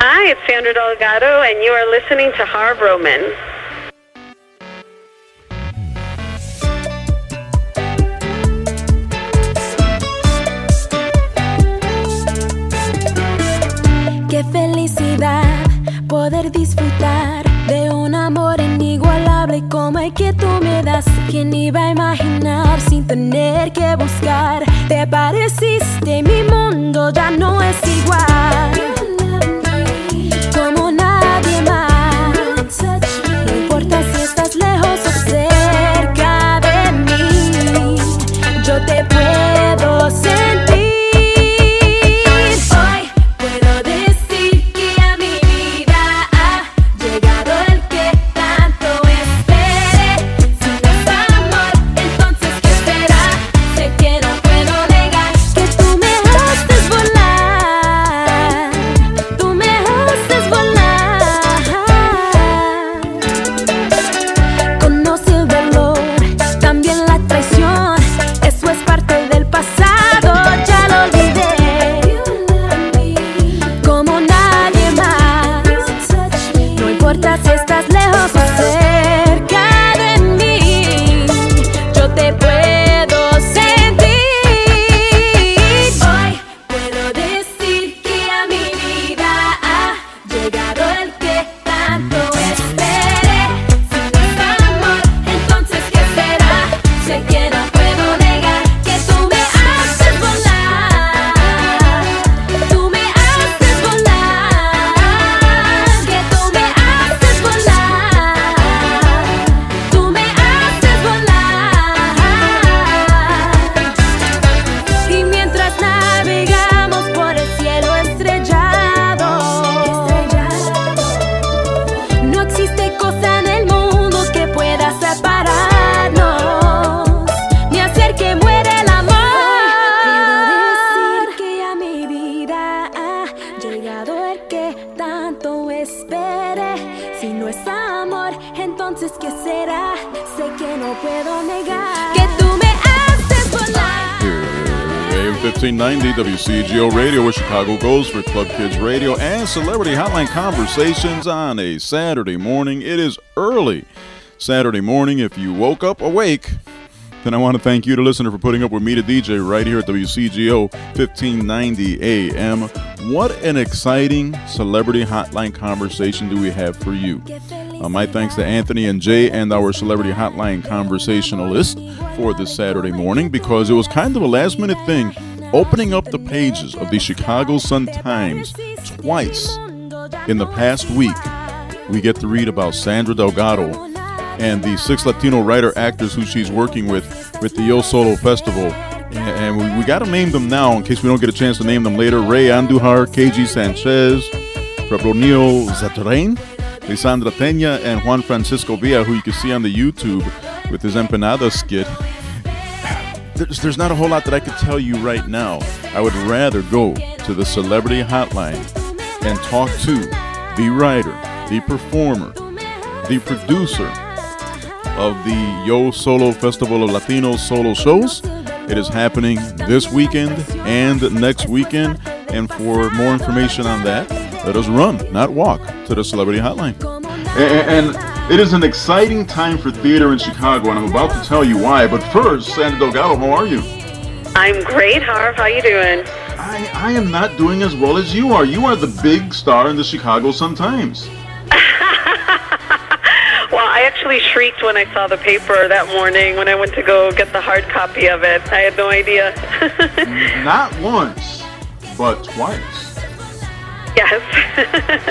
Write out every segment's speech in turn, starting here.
Hi, it's Sandra Delgado, and you are listening to Harv Roman. Qué felicidad poder disfrutar de un amor inigualable como el que tú me das. ¿Quién iba a imaginar sin tener que buscar? Te pareciste, mi mundo ya no es igual. Como nadie más. No importa si estás lejos o cerca de mí, yo te puedo sentir. WCGO Radio, where Chicago goes for Club Kids Radio and Celebrity Hotline Conversations on a Saturday morning. It is early Saturday morning. If you woke up awake, then I want to thank you, the listener, for putting up with me, the DJ, right here at WCGO 1590 AM. What an exciting Celebrity Hotline Conversation do we have for you. My thanks to Anthony and Jay and our Celebrity Hotline Conversationalist for this Saturday morning, because it was kind of a last-minute thing. Opening up the pages of the Chicago Sun-Times twice in the past week, we get to read about Sandra Delgado and the 6 Latino writer-actors who she's working with the Yo Solo Festival. And we got to name them now in case we don't get a chance to name them later. Ray Andujar, KG Sanchez, Fabronio Zatrain, Lisandra Peña, and Juan Francisco Villa, who you can see on the YouTube with his Empanada skit. There's not a whole lot that I could tell you right now. I would rather go to the Celebrity Hotline and talk to the writer, the performer, the producer of the Yo Solo Festival of Latino Solo Shows. It is happening this weekend and next weekend. And for more information on that, let us run, not walk, to the Celebrity Hotline. And it is an exciting time for theater in Chicago, and I'm about to tell you why. But first, Sandra Delgado, how are you? I'm great, Harv. How you doing? I am not doing as well as you are. You are the big star in the Chicago Sun-Times. Well, I actually shrieked when I saw the paper that morning when I went to go get the hard copy of it. I had no idea. Not once, but twice. Yes.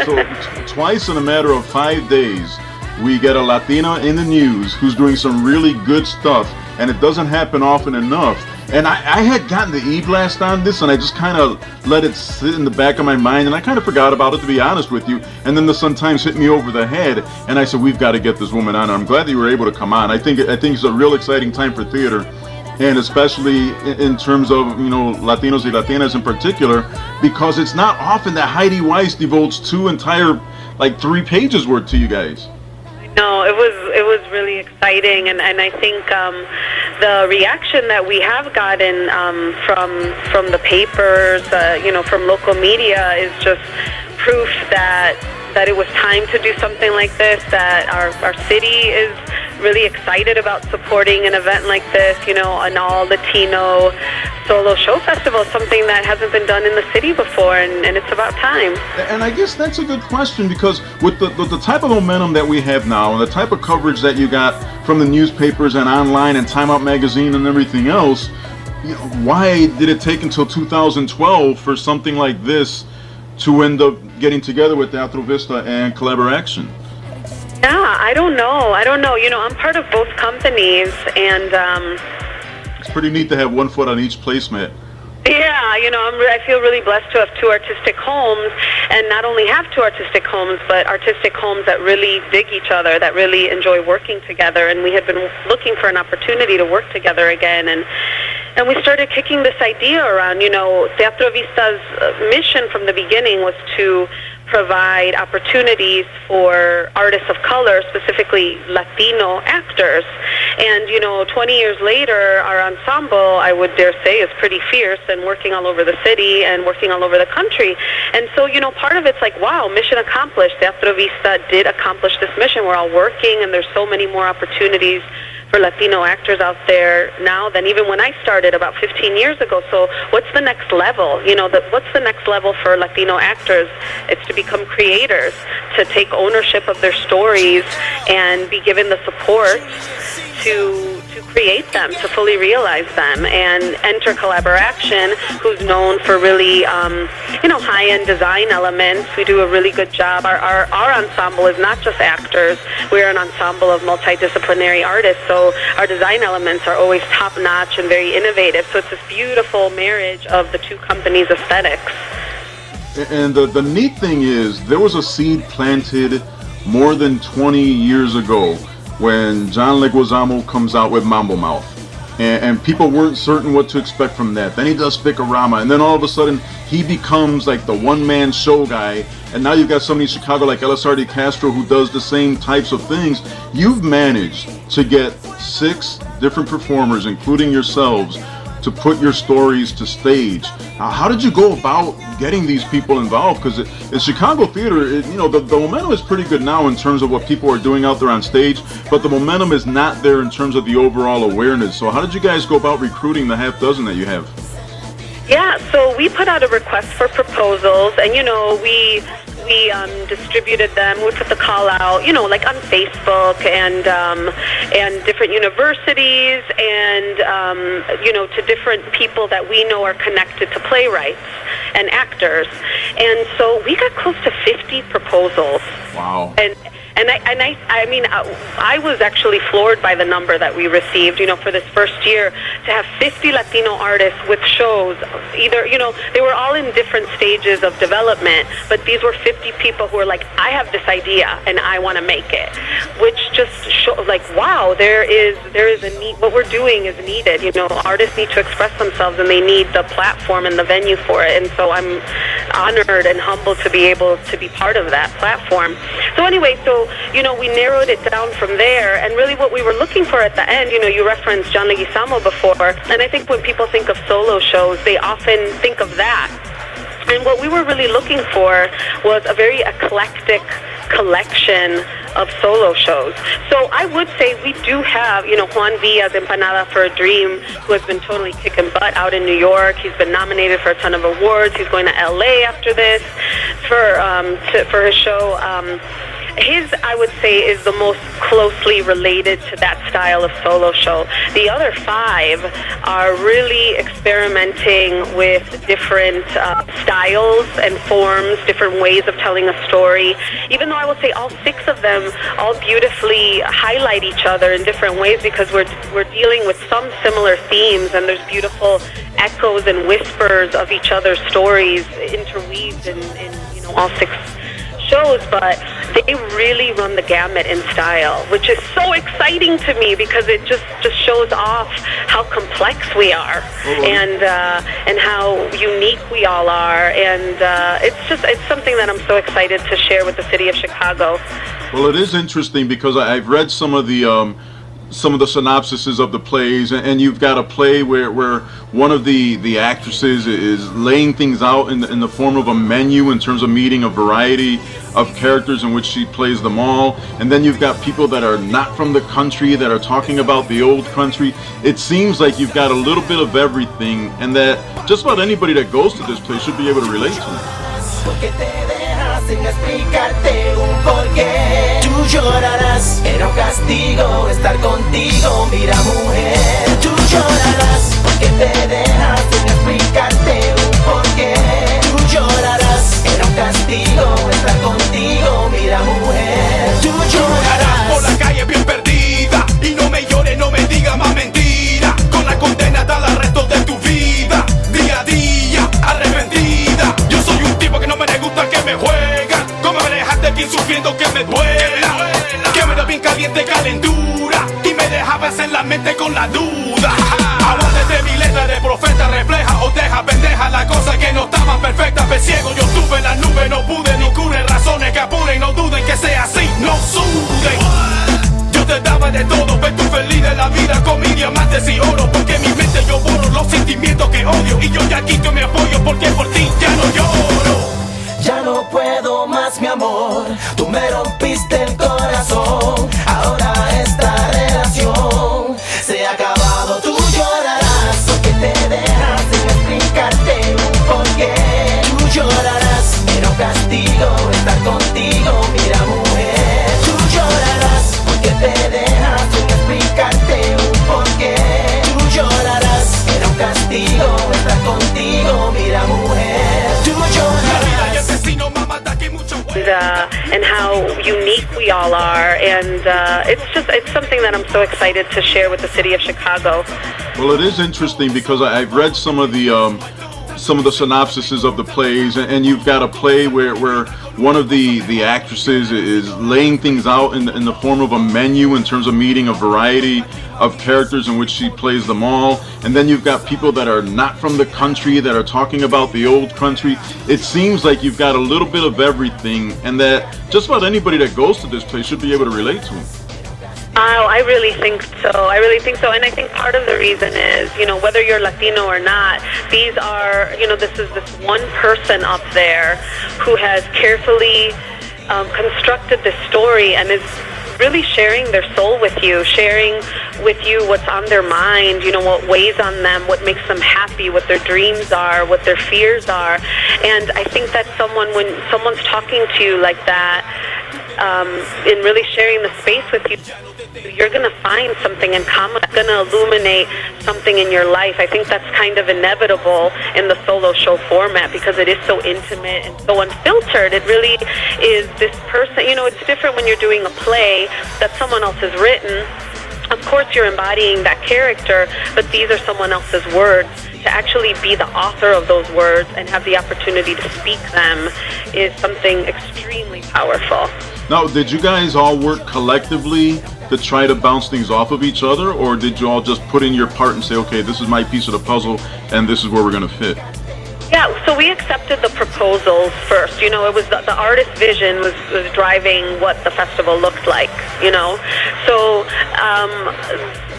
So twice in a matter of 5 days, we get a Latina in the news who's doing some really good stuff, and it doesn't happen often enough. And I had gotten the e-blast on this, and I just kind of let it sit in the back of my mind, and I kind of forgot about it, to be honest with you. And then the Sun-Times hit me over the head, and I said, we've got to get this woman on. I'm glad that you were able to come on. I think it's a real exciting time for theater, and especially in terms of, you know, Latinos y Latinas in particular, because it's not often that Heidi Weiss devotes 2 entire, 3 pages worth to you guys. No, it was really exciting, and I think the reaction that we have gotten from the papers, from local media is just proof that it was time to do something like this, that our city is really excited about supporting an event like this, an all-Latino solo show festival, something that hasn't been done in the city before, and it's about time. And I guess that's a good question, because with the type of momentum that we have now, and the type of coverage that you got from the newspapers and online and Time Out magazine and everything else, why did it take until 2012 for something like this to end up getting together with Teatro Vista and Collaboration? Yeah, I don't know. I'm part of both companies, and it's pretty neat to have one foot on each placemat. Yeah, I feel really blessed to have two artistic homes, and not only have two artistic homes, but artistic homes that really dig each other, that really enjoy working together. And we had been looking for an opportunity to work together again, and we started kicking this idea around. Teatro Vista's mission from the beginning was to provide opportunities for artists of color, specifically Latino actors. And, 20 years later, our ensemble, I would dare say, is pretty fierce and working all over the city and working all over the country. And so, part of it's like, wow, mission accomplished. Teatro Vista did accomplish this mission. We're all working, and there's so many more opportunities for Latino actors out there now than even when I started about 15 years ago. So what's the next level? What's the next level for Latino actors? It's to become creators, to take ownership of their stories and be given the support to create them, to fully realize them, and enter Collaboration, who's known for really, high-end design elements. We do a really good job. Our ensemble is not just actors. We're an ensemble of multidisciplinary artists, so our design elements are always top-notch and very innovative. So it's this beautiful marriage of the two companies' aesthetics. And the neat thing is, there was a seed planted more than 20 years ago when John Leguizamo comes out with Mambo Mouth. And people weren't certain what to expect from that. Then he does Spicorama, and then all of a sudden he becomes like the one-man show guy. And now you've got somebody in Chicago like Elisardi Castro who does the same types of things. You've managed to get 6 different performers, including yourselves, to put your stories to stage. How did you go about getting these people involved? Because in Chicago theater, the momentum is pretty good now in terms of what people are doing out there on stage, but the momentum is not there in terms of the overall awareness. So how did you guys go about recruiting the half dozen that you have? Yeah, so we put out a request for proposals, and we distributed them. We put the call out, like on Facebook and different universities and to different people that we know are connected to playwrights and actors. And so we got close to 50 proposals. Wow. I was actually floored by the number that we received, for this first year, to have 50 Latino artists with shows. Either, they were all in different stages of development, but these were 50 people who were like, I have this idea and I want to make it, which just shows, like, wow, there is a need. What we're doing is needed. Artists need to express themselves, and they need the platform and the venue for it. And so I'm honored and humbled to be able to be part of that platform. So anyway, we narrowed it down from there, and really what we were looking for at the end, you referenced John Leguizamo before, and I think when people think of solo shows, they often think of that. And what we were really looking for was a very eclectic collection of solo shows. So I would say we do have, Juan Villa's Empanada for a Dream, who has been totally kicking butt out in New York. He's been nominated for a ton of awards. He's going to LA after this for his show. His, I would say, is the most closely related to that style of solo show. The other 5 are really experimenting with different styles and forms, different ways of telling a story, even though I would say all 6 of them all beautifully highlight each other in different ways, because we're dealing with some similar themes, and there's beautiful echoes and whispers of each other's stories interweaved in all 6 shows, but they really run the gamut in style, which is so exciting to me, because it just shows off how complex we are, and how unique we all are, and it's something that I'm so excited to share with the city of Chicago. Well, it is interesting because I've read some of the some of the synopsises of the plays, and you've got a play where one of the actresses is laying things out in the form of a menu in terms of meeting a variety of characters in which she plays them all, and then you've got people that are not from the country that are talking about the old country. It seems like you've got a little bit of everything, and that just about anybody that goes to this place should be able to relate to it. Porque te dejas sin explicarte un porqué. Tú llorarás, era un castigo estar contigo, mira mujer. Tú llorarás, porque te dejas sin explicarte un porqué. Tú llorarás, era un castigo estar contigo, mira mujer. Tú llorarás por la calle bien perdida y no me llores, no me digas más mentira. Con la condena dada al resto de tu vida, día a día, arrepentida. Yo soy un tipo que no me gusta que me juegan. Como me dejaste aquí sufriendo que me duela, que me da bien caliente calentura y me dejabas en la mente con la duda. Habla desde mi letra de profeta, refleja o deja pendeja la cosa que no estaba perfecta. Me ciego, yo estuve en la nube, no pude ni cure razones que apuren, no duden que sea así, no suden. Yo te daba de todo, pero tú feliz de la vida con mis diamantes y oro, porque en mi mente yo borro los sentimientos que odio y yo ya quito mi apoyo porque por ti ya no lloro. Ya no puedo más, mi amor, tú me rompiste el corazón. Ahora esta relación se ha acabado. Tú llorarás, porque te dejas sin explicarte un porqué. Tú llorarás, era un castigo estar contigo, mira mujer. Tú llorarás, porque te dejas sin explicarte un porqué. Tú llorarás, era un castigo estar contigo, mira mujer. Tú llorarás. And how unique we all are, and it's something that I'm so excited to share with the city of Chicago. Well, it is interesting because I've read some of the synopsises of the plays, and you've got a play where one of the actresses is laying things out in the form of a menu in terms of meeting a variety of characters in which she plays them all, and then you've got people that are not from the country that are talking about the old country. It seems like you've got a little bit of everything, and that just about anybody that goes to this place should be able to relate to it. Oh, I really think so. And I think part of the reason is, whether you're Latino or not, these are, this is this one person up there who has carefully constructed this story and is really sharing their soul with you, sharing with you what's on their mind, what weighs on them, what makes them happy, what their dreams are, what their fears are. And I think that when someone's talking to you like that, in really sharing the space with you, you're going to find something in common, going to illuminate something in your life. I think that's kind of inevitable in the solo show format because it is so intimate and so unfiltered. It really is this person, it's different when you're doing a play that someone else has written. Of course you're embodying that character, but these are someone else's words. To actually be the author of those words and have the opportunity to speak them is something extremely powerful. Now, did you guys all work collectively to try to bounce things off of each other, or did you all just put in your part and say, okay, this is my piece of the puzzle and this is where we're going to fit? Yeah, so we accepted the proposals first. It was the artist's vision was driving what the festival looked like, So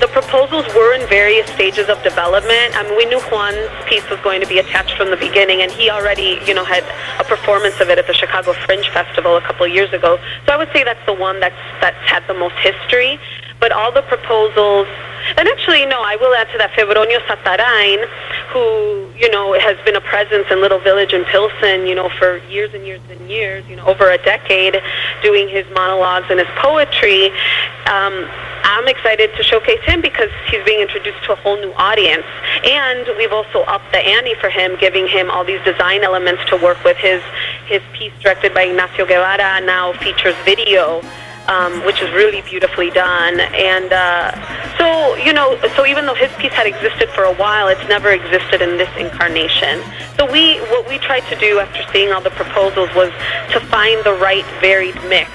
the proposals were in various stages of development. I mean, we knew Juan's piece was going to be attached from the beginning, and he already, had a performance of it at the Chicago Fringe Festival a couple of years ago. So I would say that's the one that's had the most history. But all the proposals, and actually, I will add to that Febronio Satarain, who, has been a presence in Little Village in Pilsen, for years and years and years, over a decade, doing his monologues and his poetry. I'm excited to showcase him because he's being introduced to a whole new audience. And we've also upped the ante for him, giving him all these design elements to work with. His piece directed by Ignacio Guevara now features video, which is really beautifully done. And so even though his piece had existed for a while, it's never existed in this incarnation. So what we tried to do after seeing all the proposals was to find the right varied mix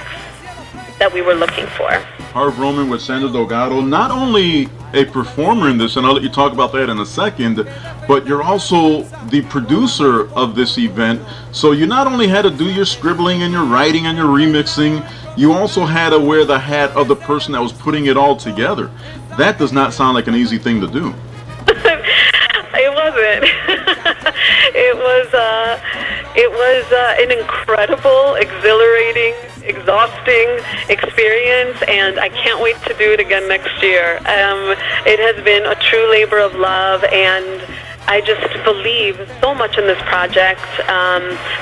that we were looking for. Harv Roman with Sandra Delgado, not only a performer in this, and I'll let you talk about that in a second, but you're also the producer of this event. So you not only had to do your scribbling and your writing and your remixing, you also had to wear the hat of the person that was putting it all together. That does not sound like an easy thing to do. It wasn't. It was an incredible, exhilarating, exhausting experience, and I can't wait to do it again next year. It has been a true labor of love, and I just believe so much in this project,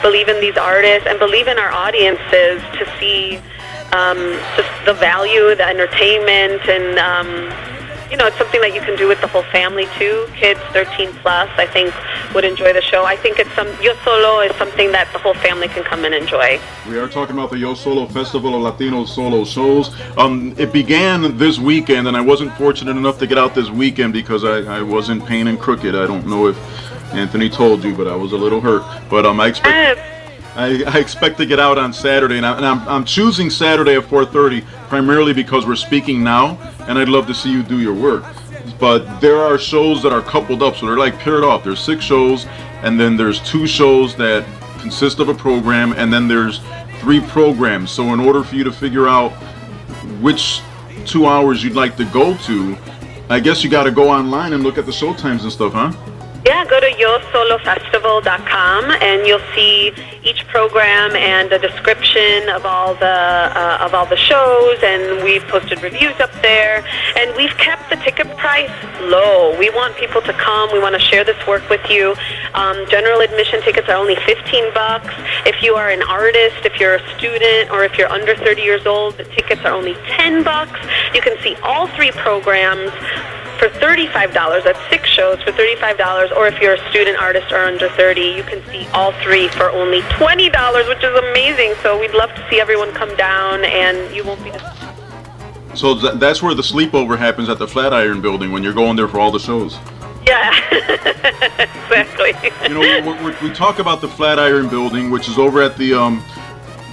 believe in these artists, and believe in our audiences to see just the value, the entertainment, and it's something that you can do with the whole family too. Kids 13 plus, I think, would enjoy the show. I think Yo Solo is something that the whole family can come and enjoy. We are talking about the Yo Solo Festival of Latino Solo Shows. It began this weekend, and I wasn't fortunate enough to get out this weekend because I was in pain and crooked. I don't know if Anthony told you, but I was a little hurt. But I expect to get out on Saturday, and I'm choosing Saturday at 4:30 primarily because we're speaking now, and I'd love to see you do your work. But there are shows that are coupled up, so they're like paired off. There's 6 shows, and then there's 2 shows that consist of a program, and then there's 3 programs. So in order for you to figure out which 2 hours you'd like to go to, I guess you got to go online and look at the show times and stuff, huh? Yeah, go to yosolofestival.com and you'll see each program and a description of all the shows, and we've posted reviews up there, and we've kept the ticket price low. We want people to come. We want to share this work with you. General admission tickets are only $15. If you are an artist, if you're a student, or if you're under 30 years old, the tickets are only $10. You can see all 3 programs for $35. That's 6 shows for $35. Or if you're a student artist or under 30, you can see all 3 for only $20, which is amazing. So we'd love to see everyone come down, and you won't be disappointed. So that's where the sleepover happens, at the Flatiron Building, when you're going there for all the shows. Yeah, exactly. We talk about the Flatiron Building, which is over at the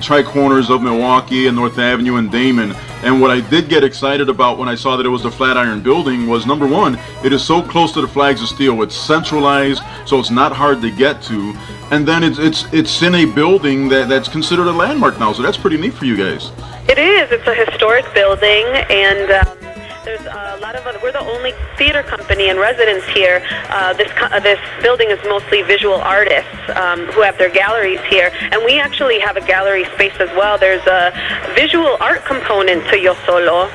Tri-Corners of Milwaukee and North Avenue and Damon. And what I did get excited about when I saw that it was the Flatiron Building was, number one, it is so close to the Flags of Steel. It's centralized, so it's not hard to get to. And then it's in a building that's considered a landmark now, so that's pretty neat for you guys. It is. It's a historic building, and there's a lot of we're the only theater company in residence here. This building is mostly visual artists who have their galleries here, and we actually have a gallery space as well. There's a visual art component to Yo Solo.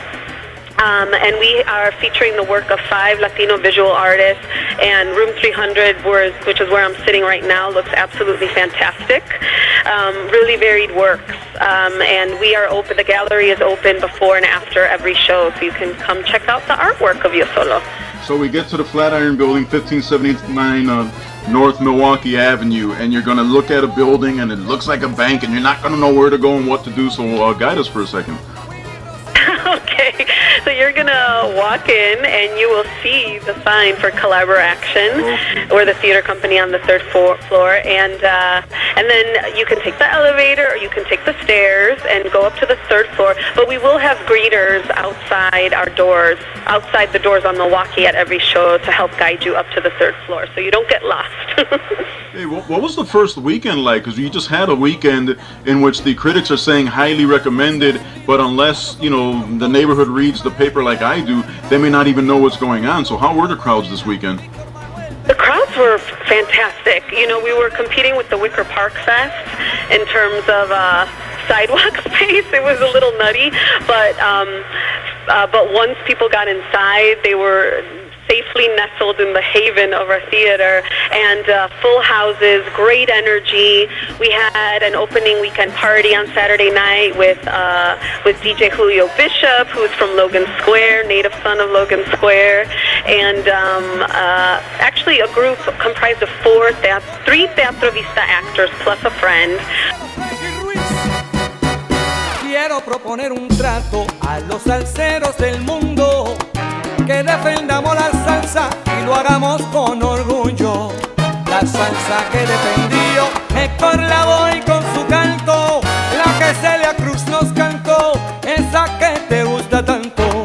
And we are featuring the work of 5 Latino visual artists, and Room 300, which is where I'm sitting right now, looks absolutely fantastic. Really varied works. And we are open, the gallery is open before and after every show, so you can come check out the artwork of Yo Solo. So we get to the Flatiron Building, 1579 North Milwaukee Avenue, and you're going to look at a building, and it looks like a bank, and you're not going to know where to go and what to do, so guide us for a second. Okay, so you're going to walk in and you will see the sign for Collaboration. We're the theater company on the 3rd floor, and then you can take the elevator or you can take the stairs and go up to the 3rd floor, but we will have greeters outside our doors, outside the doors on Milwaukee at every show to help guide you up to the 3rd floor so you don't get lost. Hey, what was the first weekend like? Because you just had a weekend in which the critics are saying highly recommended, but unless, the neighborhood reads the paper like I do, they may not even know what's going on. So how were the crowds this weekend? The crowds were fantastic. We were competing with the Wicker Park Fest in terms of sidewalk space. It was a little nutty, but once people got inside, they were safely nestled in the haven of our theater, and full houses, great energy. We had an opening weekend party on Saturday night with DJ Julio Bishop, who's from Logan Square, native son of Logan Square, and actually a group comprised of 3 Teatro Vista actors plus a friend. Quiero proponer un trato a los salseros del mundo, que defendamos la salsa y lo hagamos con orgullo. La salsa que defendió Héctor Lavoe con su canto, la que Celia Cruz nos cantó, esa que te gusta tanto.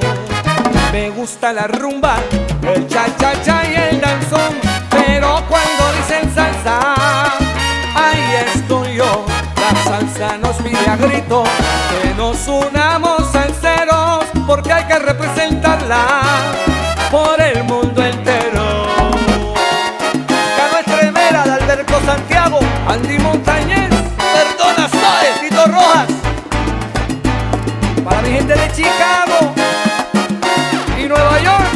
Me gusta la rumba, el cha-cha-cha y el danzón, pero cuando dicen salsa, ahí estoy yo. La salsa salsa nos pide a grito que nos unamos salseros, porque hay que representarla por el mundo entero. Cano Estremera de Alberto Santiago, Andy Montañez, Perdona Saez, Tito Rojas. Para mi gente de Chicago y Nueva York.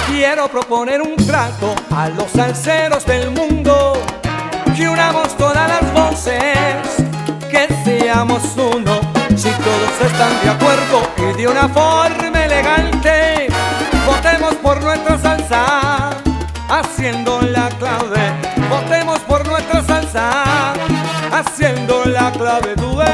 Quiero proponer un trato a los salseros del mundo, que unamos todas las voces, que seamos uno. Si todos están de acuerdo y de una forma elegante, votemos por nuestra salsa, haciendo la clave. Votemos por nuestra salsa, haciendo la clave duet.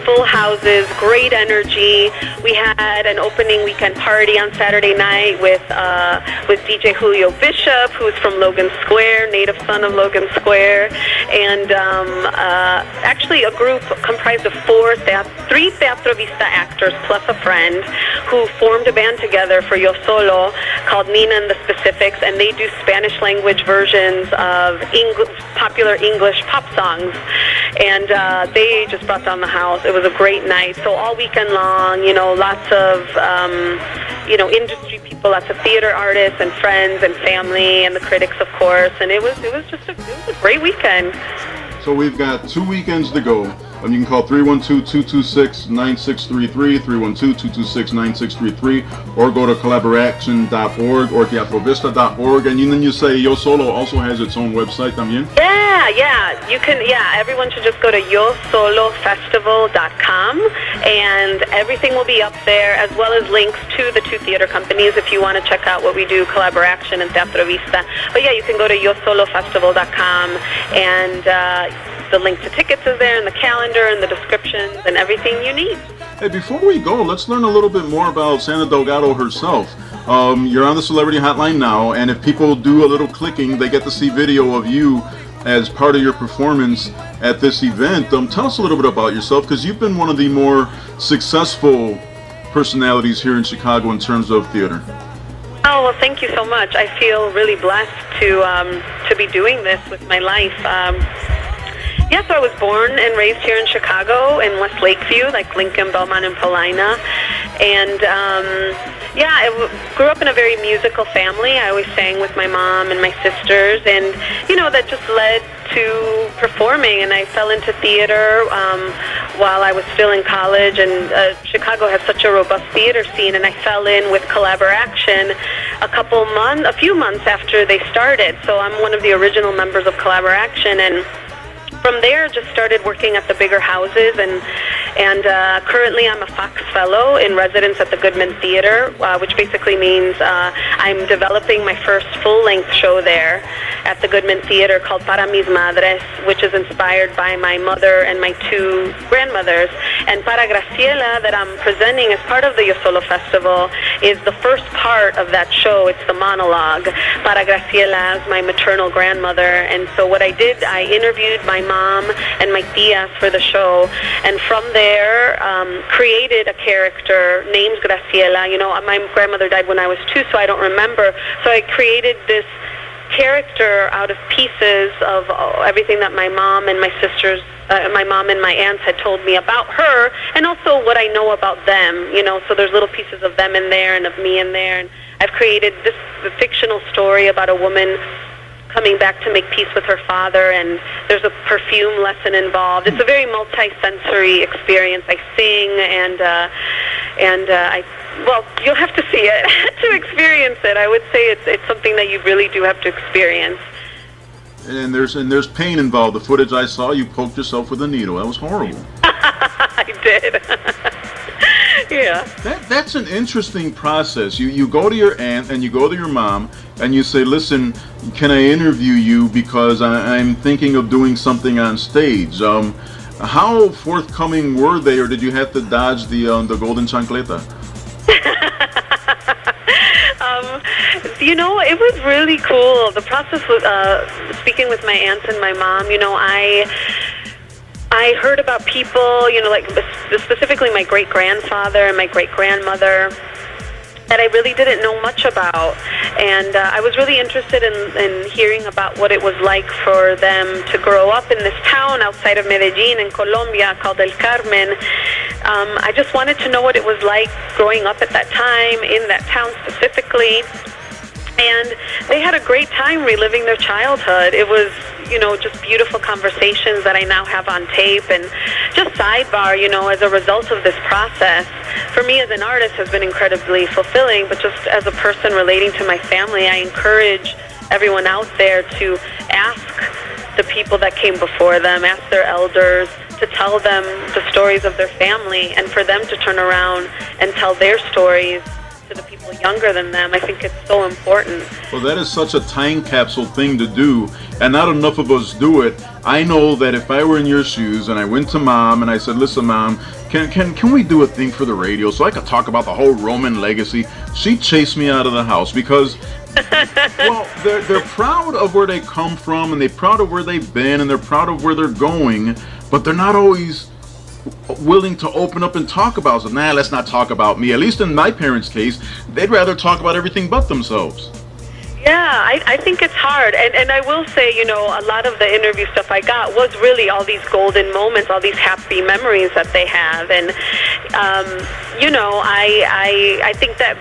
Full houses, great energy. We had an opening weekend party on Saturday night with DJ Julio Bishop, who's from Logan Square, native son of Logan Square, and actually a group comprised of three Teatro Vista actors plus a friend who formed a band together for Yo Solo called Nina and the Specifics, and they do Spanish language versions of popular English pop songs, and they just brought down the house. It was a great night. So all weekend long, lots of industry people, lots of theater artists and friends and family and the critics, of course. And it was just a great weekend. So we've got 2 weekends to go. You can call 312-226-9633, 312-226-9633, or go to collaboration.org or teatrovista.org. And then you say Yo Solo also has its own website también? Yeah. You can, everyone should just go to yosolofestival.com, and everything will be up there, as well as links to the two theater companies if you want to check out what we do, Collaboration and Teatro Vista. But yeah, you can go to yosolofestival.com, and the link to tickets is there, and the calendar, and the descriptions, and everything you need. Hey, before we go, let's learn a little bit more about Sandra Delgado herself. You're on the Celebrity Hotline now, and if people do a little clicking, they get to see video of you as part of your performance at this event. Tell us a little bit about yourself, because you've been one of the more successful personalities here in Chicago in terms of theater. Oh, well, thank you so much. I feel really blessed to be doing this with my life. Yes, I was born and raised here in Chicago, in West Lakeview, like Lincoln, Belmont, and Paulina. And I grew up in a very musical family. I always sang with my mom and my sisters, and that just led to performing. And I fell into theater while I was still in college. And Chicago has such a robust theater scene, and I fell in with Collaboration a few months after they started. So I'm one of the original members of Collaboration, and from there, just started working at the bigger houses, and currently I'm a Fox Fellow in residence at the Goodman Theater, which basically means I'm developing my first full-length show there at the Goodman Theater called Para Mis Madres, which is inspired by my mother and my two grandmothers. And Para Graciela, that I'm presenting as part of the Yo Solo Festival, is the first part of that show. It's the monologue. Para Graciela is my maternal grandmother, and so what I did, I interviewed my mom and my tias for the show, and from there created a character named Graciela. My grandmother died when I was 2, so I don't remember. So I created this character out of pieces of everything that my mom and my sisters, my mom and my aunts had told me about her, and also what I know about them. So there's little pieces of them in there and of me in there, and I've created this fictional story about a woman coming back to make peace with her father, and there's a perfume lesson involved. It's a very multi-sensory experience. I sing, and you'll have to see it to experience it. I would say it's something that you really do have to experience. And there's pain involved. The footage I saw, you poked yourself with a needle. That was horrible. I did. Yeah. That's an interesting process. You go to your aunt and you go to your mom and you say, listen, can I interview you because I'm thinking of doing something on stage? How forthcoming were they, or did you have to dodge the golden chancleta? It was really cool. The process was speaking with my aunts and my mom. I heard about people, like specifically my great-grandfather and my great-grandmother, that I really didn't know much about. And I was really interested in hearing about what it was like for them to grow up in this town outside of Medellin in Colombia called El Carmen. I just wanted to know what it was like growing up at that time, in that town specifically. And they had a great time reliving their childhood. It was, just beautiful conversations that I now have on tape. And just sidebar, as a result of this process, for me as an artist has been incredibly fulfilling, but just as a person relating to my family, I encourage everyone out there to ask the people that came before them, ask their elders, to tell them the stories of their family, and for them to turn around and tell their stories to the people younger than them. I think it's so important. Well, that is such a time capsule thing to do, and not enough of us do it. I know that if I were in your shoes and I went to Mom and I said, listen, Mom, can we do a thing for the radio so I could talk about the whole Roman legacy? She'd chase me out of the house because, well, they're proud of where they come from, and they're proud of where they've been, and they're proud of where they're going, but they're not always willing to open up and talk about it. Let's not talk about me. At least in my parents' case, they'd rather talk about everything but themselves. Yeah, I think it's hard. And I will say, a lot of the interview stuff I got was really all these golden moments, all these happy memories that they have. And, I think that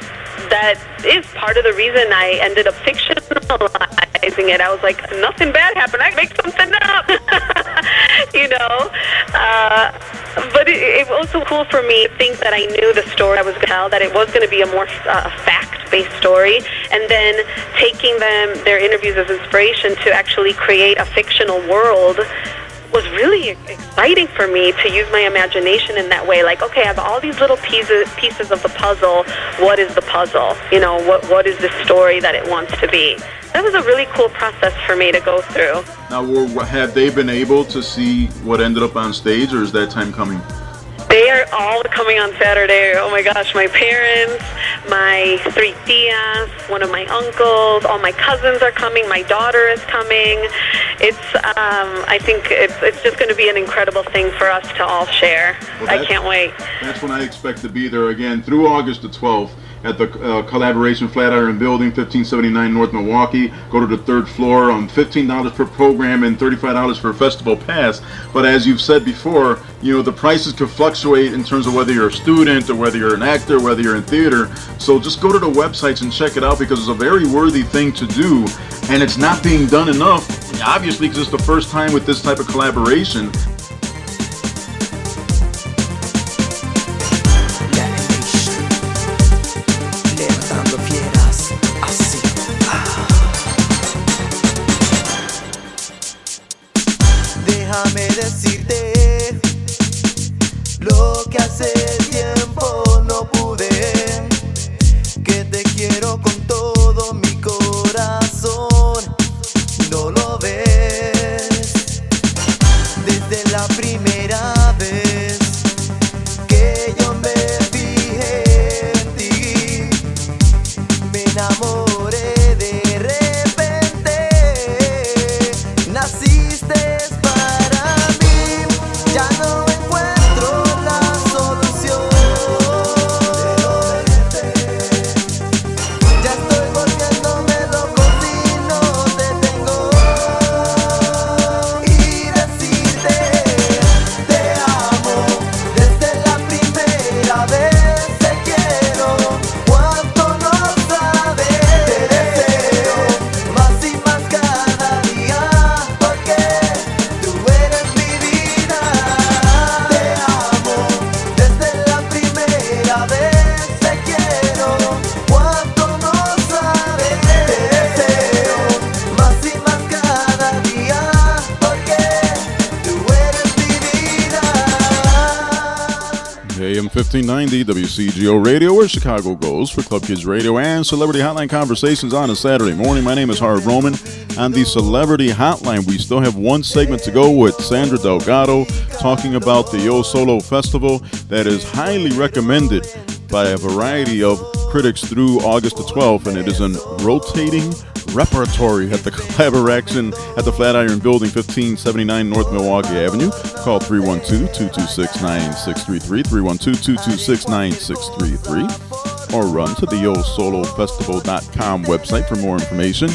is part of the reason I ended up fictionalizing it. I was like, nothing bad happened. I make something up, But it was also cool for me to think that I knew the story I was going to tell, that it was going to be a more fact-based story, and then taking their interviews as inspiration to actually create a fictional world was really exciting for me, to use my imagination in that way. Like, okay, I have all these little pieces of the puzzle. What is the puzzle? What is the story that it wants to be? That was a really cool process for me to go through. Now, have they been able to see what ended up on stage, or is that time coming? They are all coming on Saturday. Oh my gosh, my parents, my 3 tias, one of my uncles, all my cousins are coming, my daughter is coming. I think it's just going to be an incredible thing for us to all share. Well, I can't wait. That's when I expect to be there again, through August the 12th. At the Collaboration Flatiron Building, 1579 North Milwaukee. Go to the 3rd floor. $15 per program and $35 for a festival pass. But as you've said before, the prices could fluctuate in terms of whether you're a student or whether you're an actor, whether you're in theater. So just go to the websites and check it out, because it's a very worthy thing to do, and it's not being done enough, obviously, because it's the first time with this type of collaboration. Déjame decirte lo que hace tiempo no pude, que te quiero con todo mi corazón. No lo ves desde la primera vez que yo me fijé en ti, me enamoré de repente, naciste. Ya no encuentro la solución. Ya estoy volviéndome loco si no te tengo. Y decirte te amo desde la primera vez. Te quiero cuanto no sabes. Te deseo más y más cada día, porque tú eres mi vida. AM 1590 WCGO Radio, where Chicago goes for Club Kids Radio and Celebrity Hotline Conversations on a Saturday morning. My name is Harv Roman. On the Celebrity Hotline, we still have one segment to go with Sandra Delgado talking about the Yo Solo Festival that is highly recommended by a variety of critics through August the 12th, and it is a rotating repertory at the Collaboration at the Flatiron Building, 1579 North Milwaukee Avenue. Call 312-226-9633, 312-226-9633, or run to the YoSoloFestival.com website for more information.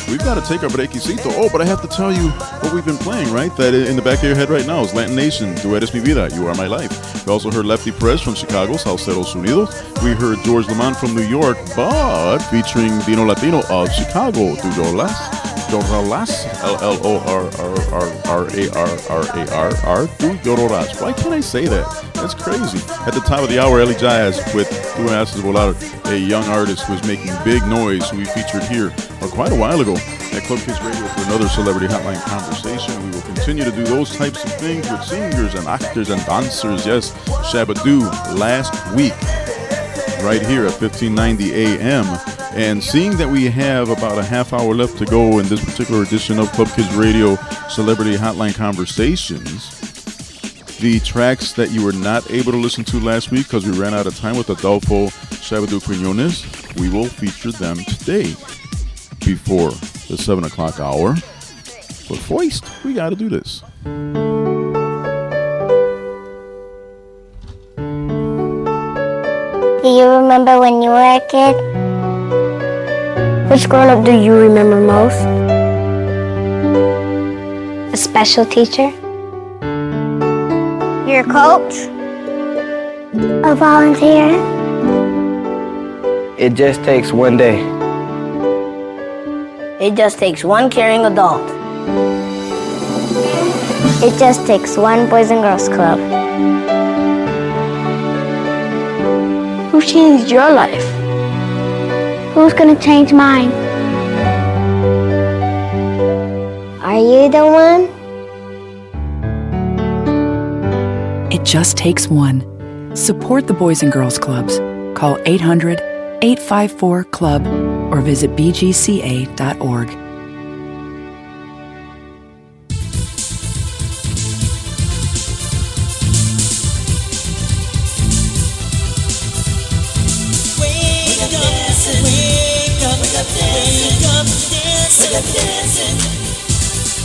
We've got to take our brequecito. Oh, but I have to tell you what we've been playing, right? That in the back of your head right now is Latin Nation, Tu Eres Mi Vida, You Are My Life. We also heard Lefty Perez from Chicago, Salceros Unidos. We heard George Lamont from New York, but featuring Dino Latino of Chicago, Tu Lloras, L-L-O-R-R-R-R-A-R-R-A-R, Tu Lloras. Why can't I say that? That's crazy. At the top of the hour, Eli Jazz with Tu Me Haces Volar, a young artist who was making big noise, who we featured here quite a while ago at Club Kids Radio for another Celebrity Hotline conversation. We will continue to do those types of things with singers and actors and dancers. Yes, Shabadoo last week right here at 1590 AM. And seeing that we have about a half hour left to go in this particular edition of Club Kids Radio Celebrity Hotline Conversations, the tracks that you were not able to listen to last week because we ran out of time with Adolfo Shabadoo Quiñones, we will feature them today before the 7 o'clock hour. But Foist, we got to do this. Do you remember when you were a kid? Which grown-up do you remember most? A special teacher? Your coach? A volunteer? It just takes one day. It just takes one caring adult. It just takes one Boys and Girls Club. Who changed your life? Who's gonna change mine? Are you the one? It just takes one. Support the Boys and Girls Clubs. Call 800-854-CLUB or visit bgca.org.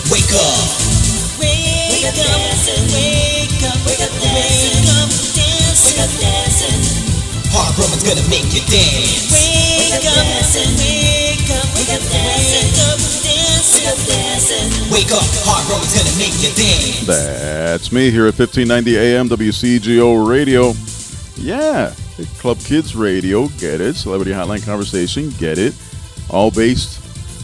Wake up, wake up, dancing. Wake up, wake up, dancing. Harv is gonna make you dance. Wake up, dancing. Wake up, dancing. Wake up, Harv is gonna make you dance. That's me here at 1590 AM WCGO Radio. Yeah, Club Kids Radio, get it. Celebrity Hotline Conversation, get it. All based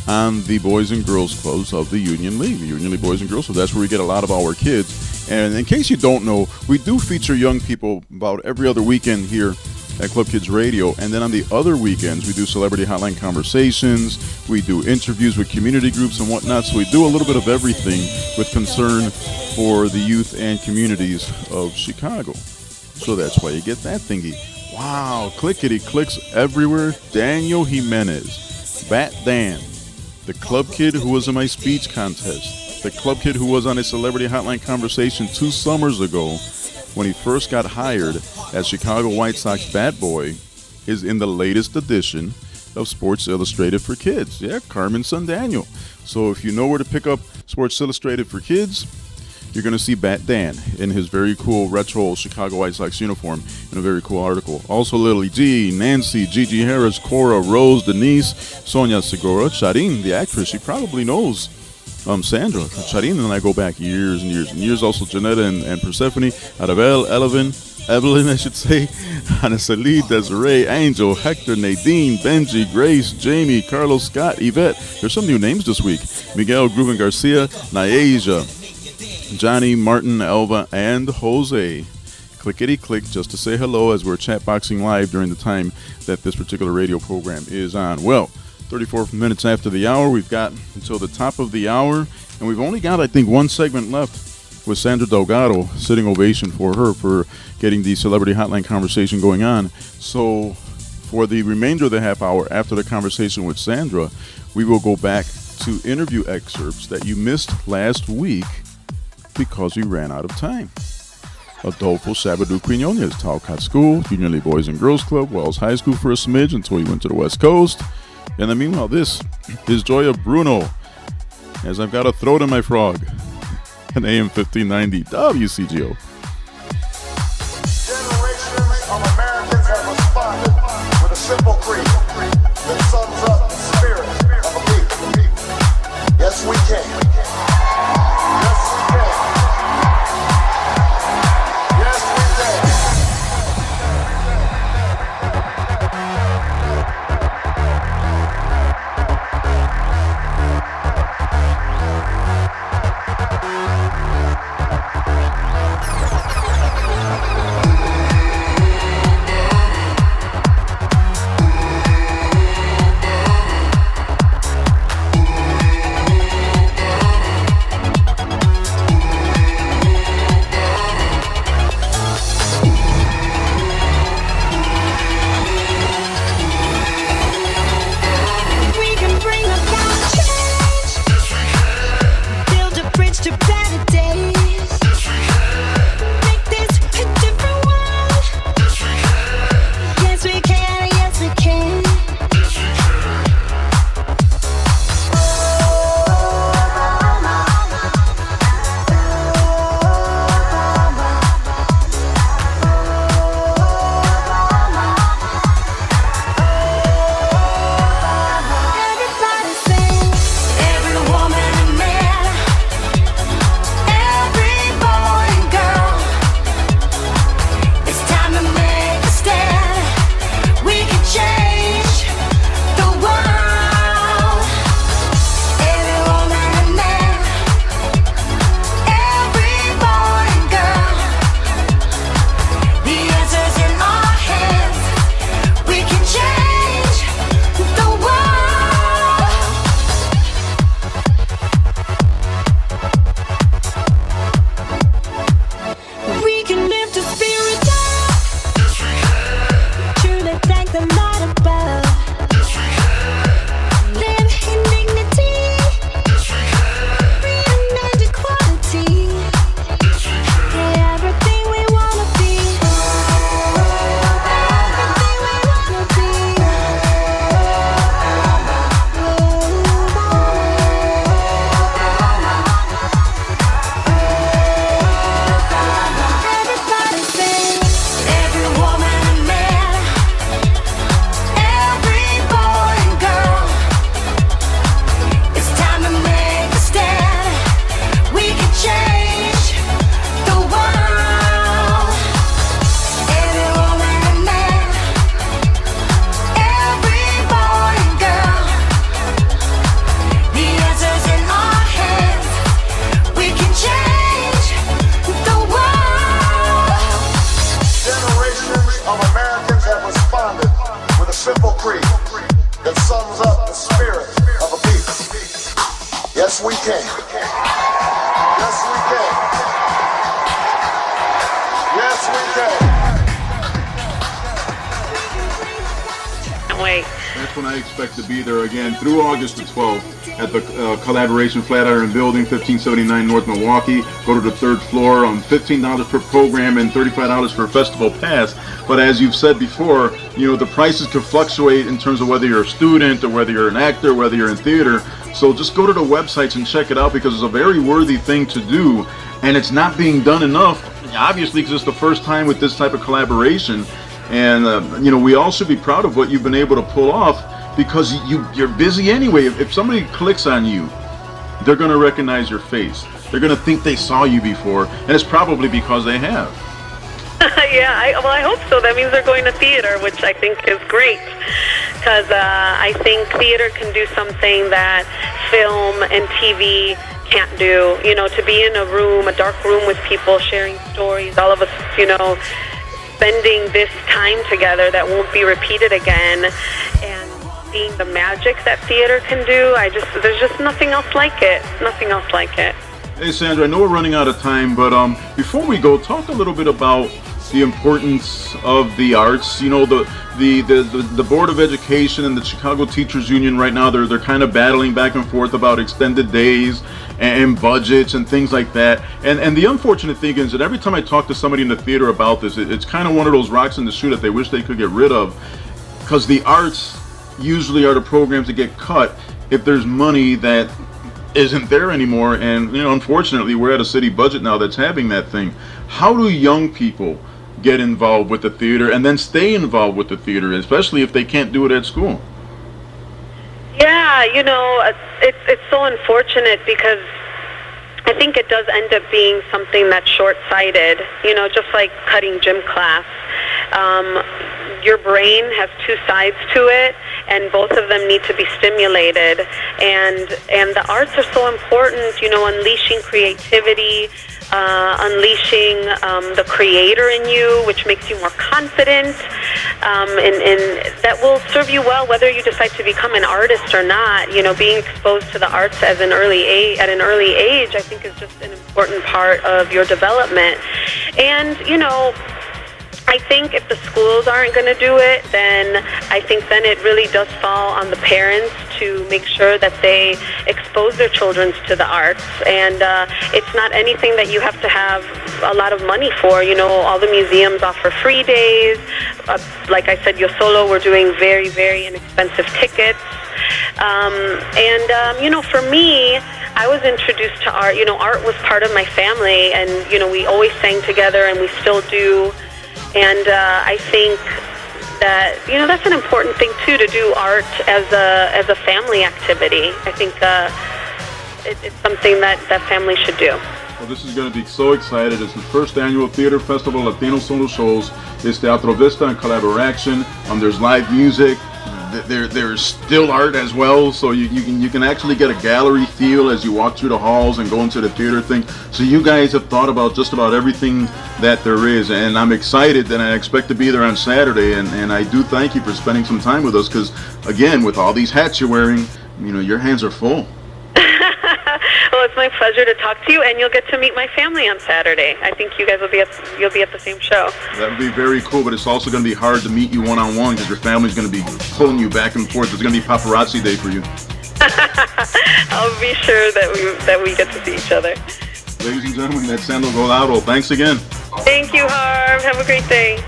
on the Boys and Girls Clubs of the Union League, the Union League Boys and Girls Club. That's where we get a lot of our kids. And in case you don't know, we do feature young people about every other weekend here at Club Kids Radio. And then on the other weekends, we do Celebrity Hotline Conversations. We do interviews with community groups and whatnot. So we do a little bit of everything with concern for the youth and communities of Chicago. So that's why you get that thingy. Wow, clickety clicks everywhere. Daniel Jimenez, Bat Dan, the club kid who was in my speech contest, the club kid who was on a Celebrity Hotline Conversation 2 summers ago when he first got hired as Chicago White Sox bat boy, is in the latest edition of Sports Illustrated for Kids. Yeah, Carmen's son Daniel. So if you know where to pick up Sports Illustrated for Kids, you're going to see Bat Dan in his very cool retro Chicago White Sox uniform in a very cool article. Also Lily G, Nancy, Gigi Harris, Cora, Rose, Denise, Sonia Segura, Charin, the actress. She probably knows Sandra. Charin and I go back years and years and years. Also Janetta and Persephone, Arabelle, Evelyn, I should say, Anaceli, Desiree, Angel, Hector, Nadine, Benji, Grace, Jamie, Carlos, Scott, Yvette. There's some new names this week. Miguel, Grubin Garcia, Nyasia, Johnny, Martin, Elva, and Jose. Clickety click just to say hello as we're chatboxing live during the time that this particular radio program is on. Well, 34 minutes after the hour, we've got until the top of the hour, and we've only got, I think, one segment left with Sandra Delgado. Sitting ovation for her for getting the Celebrity Hotline Conversation going on. So for the remainder of the half hour after the conversation with Sandra, we will go back to interview excerpts that you missed last week because we ran out of time. Adolfo Shabadoo Quiñones, Talcott School, Union League Boys and Girls Club, Wells High School for a smidge until he went to the West Coast. And then meanwhile, this is Joya Bruno, as I've got a throat in my frog. An AM 1590 WCGO. Generations of Americans have responded with a simple creed that sums up the spirit of a people. Yes, we can. Yes, we can. Yes, we can. Through August the 12th at the Collaboration Flatiron Building, 1579 North Milwaukee. Go to the third floor. $15 per program and $35 for a festival pass. But as you've said before, the prices could fluctuate in terms of whether you're a student or whether you're an actor, whether you're in theater. So just go to the websites and check it out, because it's a very worthy thing to do, and it's not being done enough, obviously, because it's the first time with this type of collaboration. And we all should be proud of what you've been able to pull off, because you're busy anyway. If somebody clicks on you, they're going to recognize your face. They're going to think they saw you before, and it's probably because they have. Yeah, I hope so. That means they're going to theater, which I think is great, because I think theater can do something that film and TV can't do. To be in a room, a dark room with people sharing stories, all of us, spending this time together that won't be repeated again, and seeing the magic that theater can do. There's just nothing else like it. Nothing else like it. Hey, Sandra, I know we're running out of time, but before we go, talk a little bit about the importance of the arts. The Board of Education and the Chicago Teachers Union right now, they're kind of battling back and forth about extended days and budgets and things like that. And the unfortunate thing is that every time I talk to somebody in the theater about this, it's kind of one of those rocks in the shoe that they wish they could get rid of, because the arts usually are the programs that get cut if there's money that isn't there anymore. And unfortunately, we're at a city budget now that's having that thing. How do young people get involved with the theater and then stay involved with the theater, especially if they can't do it at school? Yeah, it's so unfortunate because I think it does end up being something that's short-sighted, just like cutting gym class. Your brain has two sides to it, and both of them need to be stimulated. And the arts are so important, unleashing creativity, unleashing the creator in you, which makes you more confident, and that will serve you well whether you decide to become an artist or not. Being exposed to the arts at an early age, I think is just an important part of your development. And I think if the schools aren't going to do it, then I think then it really does fall on the parents to make sure that they expose their children to the arts. And it's not anything that you have to have a lot of money for. All the museums offer free days. Like I said, Yo Solo, we're doing very, very inexpensive tickets. For me, I was introduced to art. Art was part of my family, and, we always sang together, and we still do. And I think that, that's an important thing, too, to do art as a family activity. I think it's something that family should do. Well, this is going to be so excited. It's the first annual theater festival, Latinos Son los Shows. It's Teatro Vista and Collaboration. There's live music. There's still art as well, so you can actually get a gallery feel as you walk through the halls and go into the theater thing. So you guys have thought about just about everything that there is, and I'm excited, and I expect to be there on Saturday, and I do thank you for spending some time with us, because again, with all these hats you're wearing, your hands are full. Well, it's my pleasure to talk to you, and you'll get to meet my family on Saturday. I think you guys you'll be at the same show. That would be very cool, but it's also going to be hard to meet you one-on-one because your family's going to be pulling you back and forth. It's going to be paparazzi day for you. I'll be sure that we get to see each other. Ladies and gentlemen, that's Sandra Delgado. Thanks again. Thank you, Harv. Have a great day.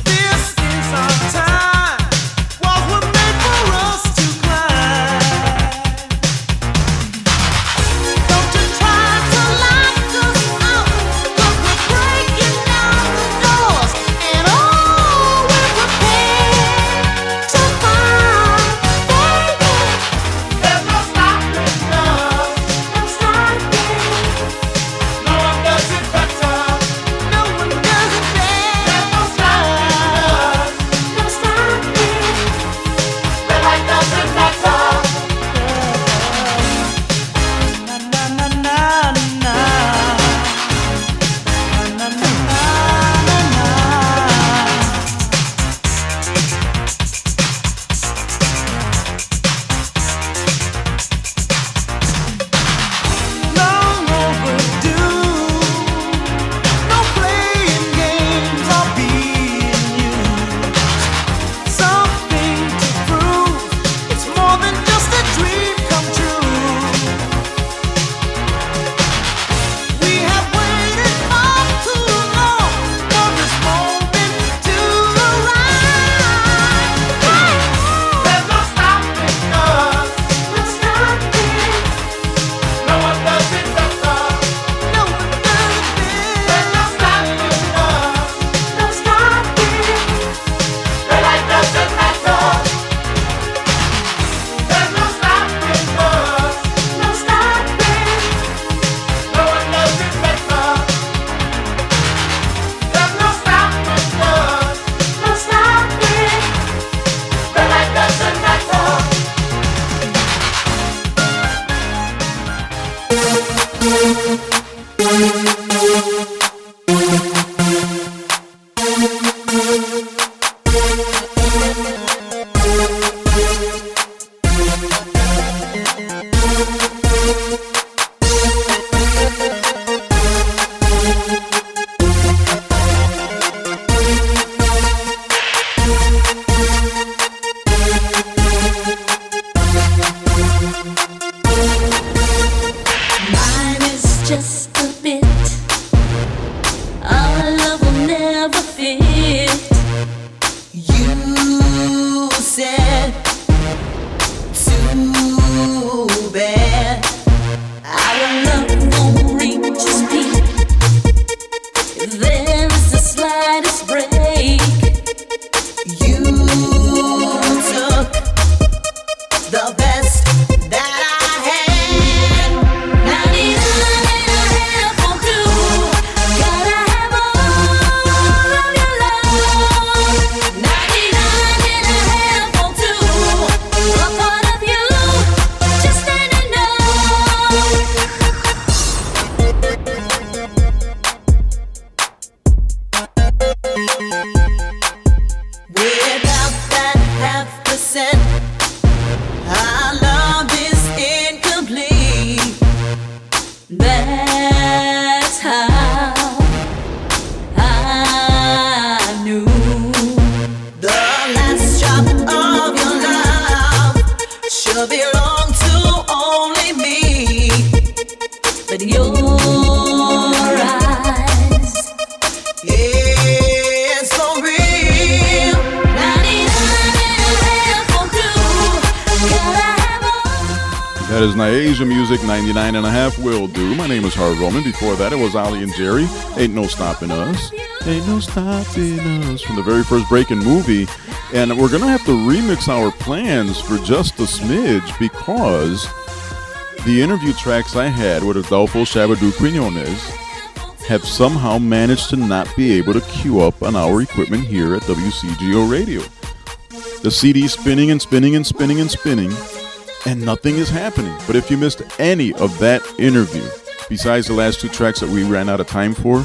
This is our time. What we're made for us. That is Niasia Music 99.5 will do. My name is Harv Roman. Before that, it was Ali and Jerry. Ain't No Stopping Us. Ain't No Stopping Us from the very first Breaking movie. And we're going to have to remix our plans for just a smidge because the interview tracks I had with Adolfo Shabadoo Quiñones have somehow managed to not be able to queue up on our equipment here at WCGO Radio. The CD spinning and spinning and spinning and spinning, and nothing is happening. But if you missed any of that interview, besides the last two tracks that we ran out of time for,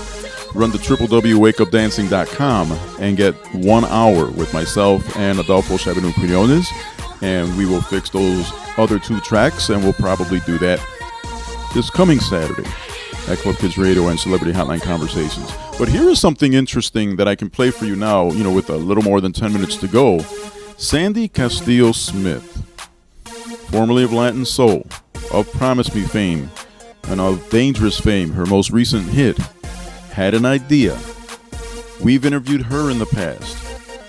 run to www.wakeupdancing.com and get 1 hour with myself and Adolfo Shabadoo Quiñones, and we will fix those other two tracks, and we'll probably do that this coming Saturday at Club Kids Radio and Celebrity Hotline Conversations. But here is something interesting that I can play for you now, with a little more than 10 minutes to go. Sandy Castillo-Smith, formerly of Latin Soul, of Promise Me fame, and of Dangerous fame, her most recent hit, had an idea. We've interviewed her in the past,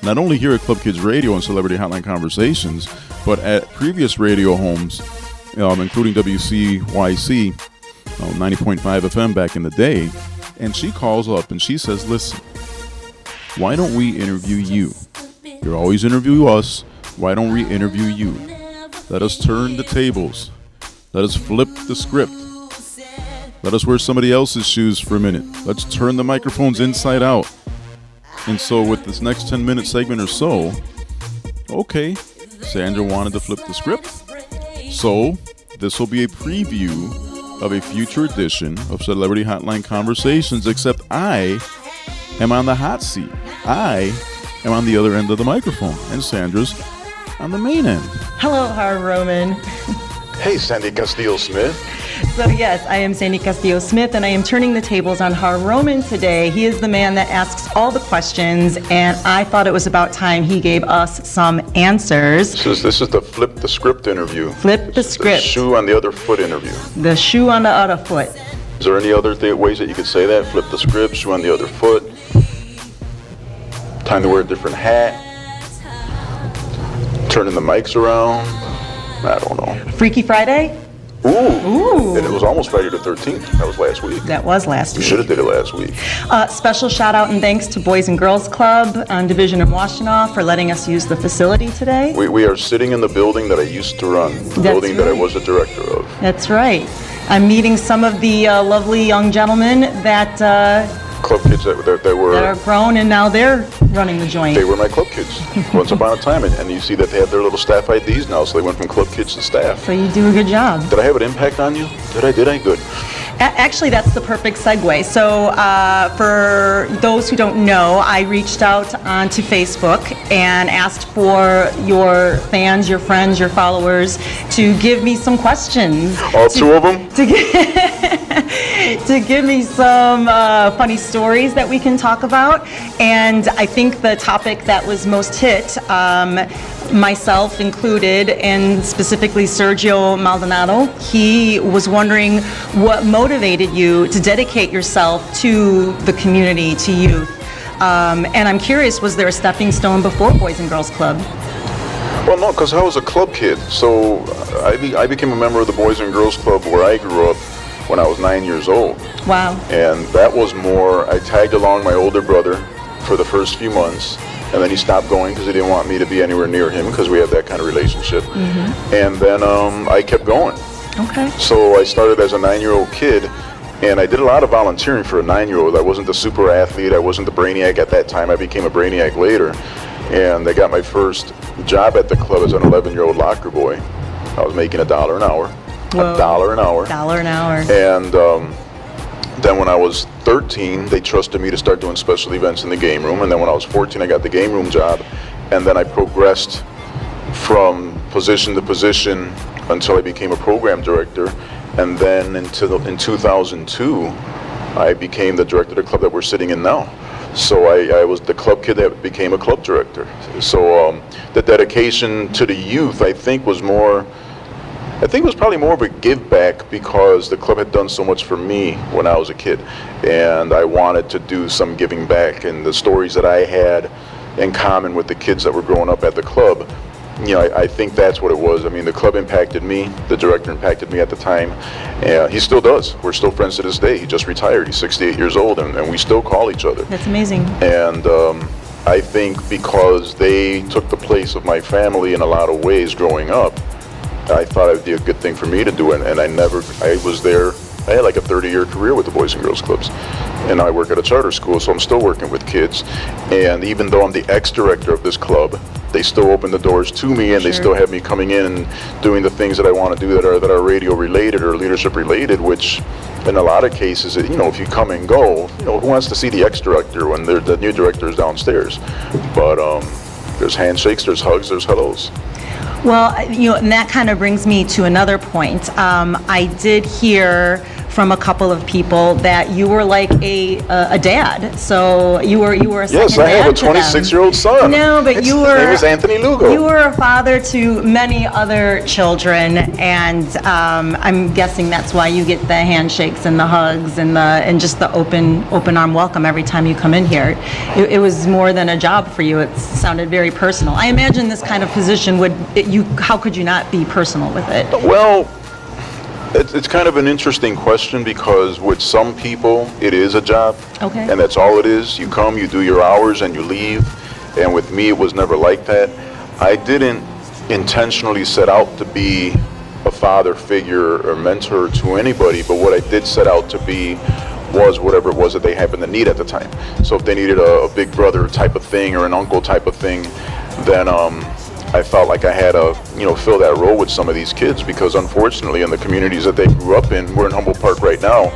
not only here at Club Kids Radio and Celebrity Hotline Conversations, but at previous radio homes, including WCYC, 90.5 FM back in the day. And she calls up and she says, listen, why don't we interview you? You always interview us. Why don't we interview you? Let us turn the tables. Let us flip the script. Let us wear somebody else's shoes for a minute. Let's turn the microphones inside out. And so with this next 10-minute segment or so, okay, Sandra wanted to flip the script. So this will be a preview of a future edition of Celebrity Hotline Conversations, except I am on the hot seat. I am on the other end of the microphone, and Sandra's on the main end. Hello, Harv Roman. Hey, Sandy Castillo-Smith. So yes, I am Sandy Castillo-Smith, and I am turning the tables on Harv Roman today. He is the man that asks all the questions, and I thought it was about time he gave us some answers. This is the flip the script interview. Flip the script. The shoe on the other foot interview. The shoe on the other foot. Is there any other ways that you could say that? Flip the script, shoe on the other foot. Time to wear a different hat. Turning the mics around. I don't know. Freaky Friday? Ooh. And it was almost Friday the 13th. That was last week. That was last week. You should have did it last week. Special shout out and thanks to Boys and Girls Club on Division and Washtenaw for letting us use the facility today. We are sitting in the building that I used to run, the building that I was a director of. That's right. I'm meeting some of the lovely young gentlemen that club kids that are grown, and now they're running the joint. They were my club kids once upon a time, and you see that they have their little staff IDs now, so they went from club kids to staff. So you do a good job. Did I have an impact on you? Did I? Good. Actually, that's the perfect segue. So for those who don't know, I reached out onto Facebook and asked for your fans, your friends, your followers to give me some questions. All two of them? To give me some funny stories that we can talk about. And I think the topic that was most hit, myself included, and specifically Sergio Maldonado, he was wondering what motivated you to dedicate yourself to the community, to youth. And I'm curious, was there a stepping stone before Boys and Girls Club? Well, no, because I was a club kid. So I became a member of the Boys and Girls Club where I grew up when I was 9 years old. Wow. And that was more, I tagged along my older brother for the first few months, and then he stopped going because he didn't want me to be anywhere near him because we have that kind of relationship. Mm-hmm. And then I kept going. Okay. So I started as a 9-year-old kid, and I did a lot of volunteering for a 9-year-old. I wasn't the super athlete, I wasn't the brainiac at that time. I became a brainiac later. And I got my first job at the club as an 11-year-old locker boy. I was making $1 an hour. Whoa. $1 an hour. $1 an hour. And then when I was 13, they trusted me to start doing special events in the game room. And then when I was 14, I got the game room job. And then I progressed from position to position until I became a program director. And then in 2002, I became the director of the club that we're sitting in now. So I was the club kid that became a club director. So the dedication to the youth, I think was probably more of a give back because the club had done so much for me when I was a kid. And I wanted to do some giving back, and the stories that I had in common with the kids that were growing up at the club, I think that's what it was. I mean, the club impacted me. The director impacted me at the time. He still does. We're still friends to this day. He just retired. He's 68 years old, and we still call each other. That's amazing. And I think because they took the place of my family in a lot of ways growing up, I thought it would be a good thing for me to do it. And I was there. I had like a 30-year career with the Boys and Girls Clubs, and I work at a charter school, so I'm still working with kids. And even though I'm the ex-director of this club, they still open the doors to me, and they still have me coming in and doing the things that I want to do that are radio related or leadership related, which in a lot of cases, if you come and go, who wants to see the ex-director when the new director is downstairs? But there's handshakes, there's hugs, there's hellos. Well, and that kind of brings me to another point. I did hear from a couple of people that you were like a dad. So you were a second Yes, I have a 26-year-old son. No, but His name is Anthony Lugo. You were a father to many other children, and I'm guessing that's why you get the handshakes and the hugs and just the open arm welcome every time you come in here. It was more than a job for you. It sounded very personal. I imagine this kind of position how could you not be personal with it? Well, it's kind of an interesting question because with some people it is a job, okay, and that's all it is. You come, you do your hours, and you leave. And with me, it was never like that. I didn't intentionally set out to be a father figure or mentor to anybody, but what I did set out to be was whatever it was that they happened to need at the time. So if they needed a big brother type of thing or an uncle type of thing, then I felt like I had to, fill that role with some of these kids, because unfortunately in the communities that they grew up in, we're in Humboldt Park right now,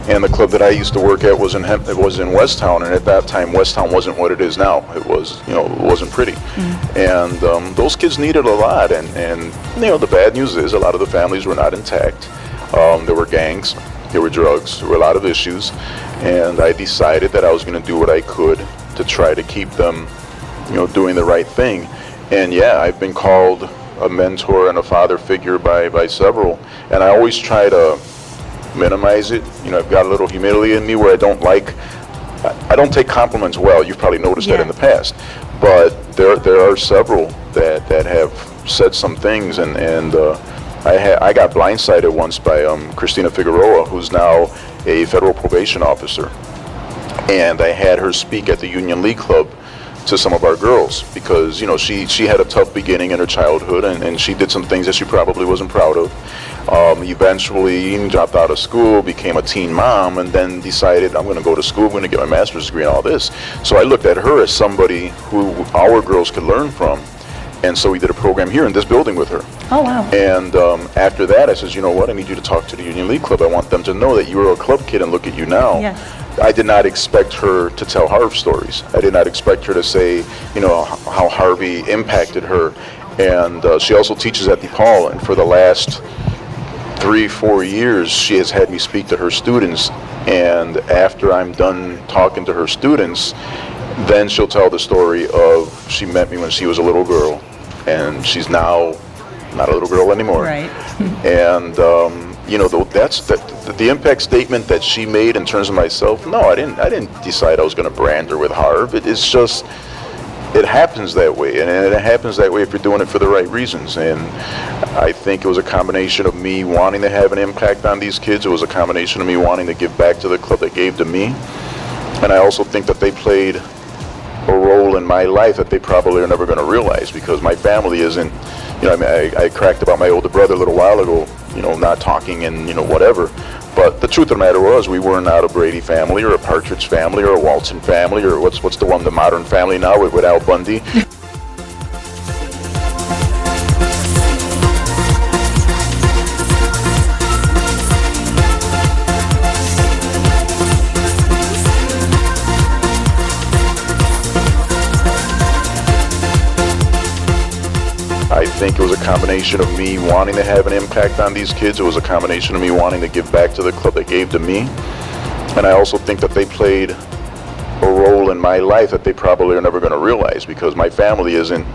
and the club that I used to work at was in Westtown, and at that time Westtown wasn't what it is now. It was, it wasn't pretty. And those kids needed a lot, and the bad news is a lot of the families were not intact. There were gangs, there were drugs, there were a lot of issues, and I decided that I was going to do what I could to try to keep them, doing the right thing. And yeah, I've been called a mentor and a father figure by several, and I always try to minimize it. I've got a little humility in me where I don't take compliments well. You've probably noticed that in the past, but there are several that have said some things, and I got blindsided once by Christina Figueroa, who's now a federal probation officer, and I had her speak at the Union League Club to some of our girls, because she had a tough beginning in her childhood, and she did some things that she probably wasn't proud of. Eventually dropped out of school, became a teen mom, and then decided, I'm going to go to school, I'm going to get my master's degree and all this. So I looked at her as somebody who our girls could learn from, and so we did a program here in this building with her. Oh, wow. And after that I said, you know what, I need you to talk to the Union League Club. I want them to know that you were a club kid, and look at you now. Yes. I did not expect her to tell Harv stories. I did not expect her to say, how Harvey impacted her. And she also teaches at DePaul, and for the last 3-4 years, she has had me speak to her students. And after I'm done talking to her students, then she'll tell the story of she met me when she was a little girl, and she's now not a little girl anymore. Right. And that's the impact statement that she made in terms of myself. No, I didn't decide I was going to brand her with Harv. It's just, it happens that way, and it happens that way if you're doing it for the right reasons. And I think it was a combination of me wanting to have an impact on these kids. It was a combination of me wanting to give back to the club that gave to me, and I also think that they played a role in my life that they probably are never going to realize, because my family isn't, I cracked about my older brother a little while ago, not talking and, whatever. But the truth of the matter was, we weren't out a Brady family or a Partridge family or a Walton family, or what's the one, the Modern Family now with Al Bundy. I think it was a combination of me wanting to have an impact on these kids. It was a combination of me wanting to give back to the club that gave to me. And I also think that they played a role in my life that they probably are never going to realize, because my family isn't,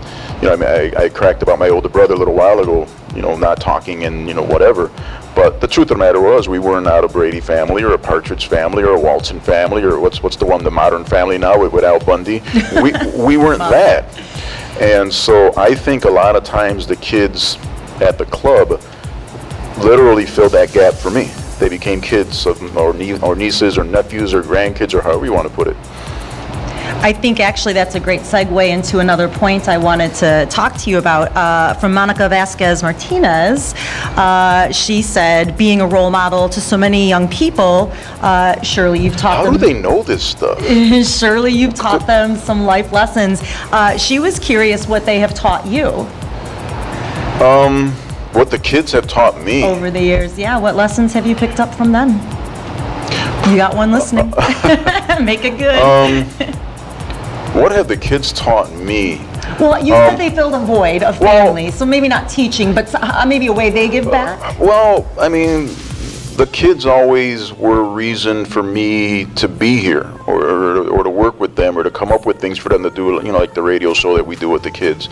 I cracked about my older brother a little while ago, not talking and, whatever. But the truth of the matter was, we weren't out a Brady family or a Partridge family or a Walton family or what's the one, the Modern Family now with Al Bundy. We weren't that. And so I think a lot of times the kids at the club literally filled that gap for me. They became kids or nieces or nephews or grandkids or however you want to put it. I think actually that's a great segue into another point I wanted to talk to you about from Monica Vasquez Martinez. She said, being a role model to so many young people, surely you've taught them... How do they know this stuff? Surely you've taught them some life lessons. She was curious what they have taught you. What the kids have taught me. Over the years, yeah. What lessons have you picked up from them? You got one listening. Make it good. What have the kids taught me? Well, you said they filled a void of family, so maybe not teaching, but maybe a way they give back? Well, I mean, the kids always were a reason for me to be here or to work with them or to come up with things for them to do, like the radio show that we do with the kids.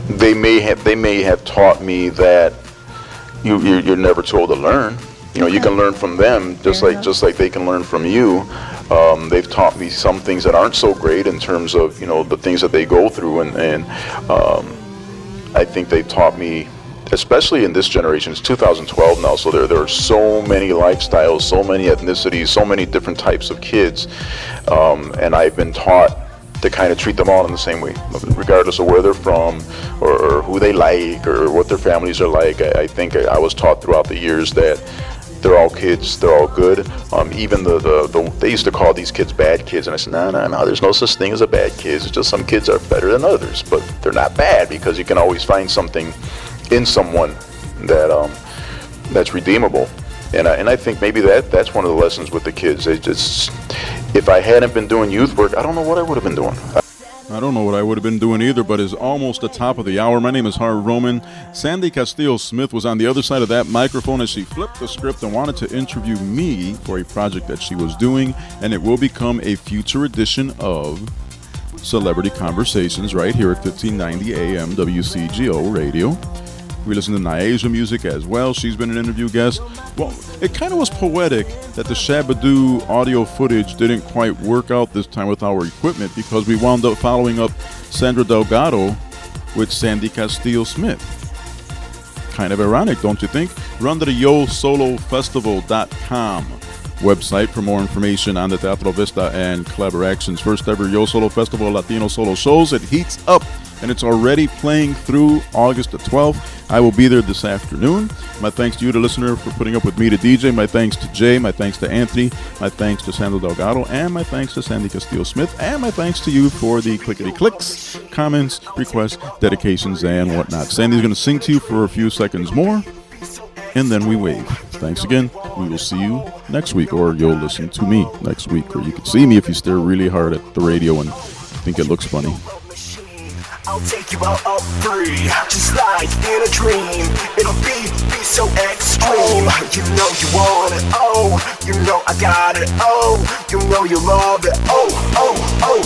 They may have taught me that you're never told to learn. You can learn from them just like they can learn from you. They've taught me some things that aren't so great in terms of the things that they go through, and I think they've taught me, especially in this generation. It's 2012 now, so there are so many lifestyles, so many ethnicities, so many different types of kids, and I've been taught to kind of treat them all in the same way, regardless of where they're from or who they like or what their families are like. I think I was taught throughout the years that they're all kids, they're all good. Even they used to call these kids bad kids, and I said, no, there's no such thing as a bad kid. It's just some kids are better than others, but they're not bad because you can always find something in someone that's redeemable. And I think maybe that's one of the lessons with the kids. If I hadn't been doing youth work, I don't know what I would have been doing. I don't know what I would have been doing either, but it's almost the top of the hour. My name is Harv Roman. Sandy Castillo-Smith was on the other side of that microphone as she flipped the script and wanted to interview me for a project that she was doing, and it will become a future edition of Celebrity Conversations right here at 1590 AM WCGO Radio. We listen to Niaja music as well. She's been an interview guest. Well, it kind of was poetic that the Shabadoo audio footage didn't quite work out this time with our equipment because we wound up following up Sandra Delgado with Sandy Castillo-Smith. Kind of ironic, don't you think? Run to the YoSoloFestival.com website for more information on the Teatro Vista and Clever Action's first ever Yo Solo Festival Latino Solo Shows. It heats up and it's already playing through August the 12th. I will be there this afternoon. My thanks to you, the listener, for putting up with me to DJ. My thanks to Jay. My thanks to Anthony. My thanks to Sandra Delgado. And my thanks to Sandy Castillo-Smith. And my thanks to you for the clickety-clicks, comments, requests, dedications, and whatnot. Sandy's going to sing to you for a few seconds more, and then we wave. Thanks again. We will see you next week, or you'll listen to me next week, or you can see me if you stare really hard at the radio and think it looks funny. I'll take you out all free, just like in a dream. It'll be so extreme. You know you want it, oh. You know I got it, oh. You know you love it, oh, oh, oh.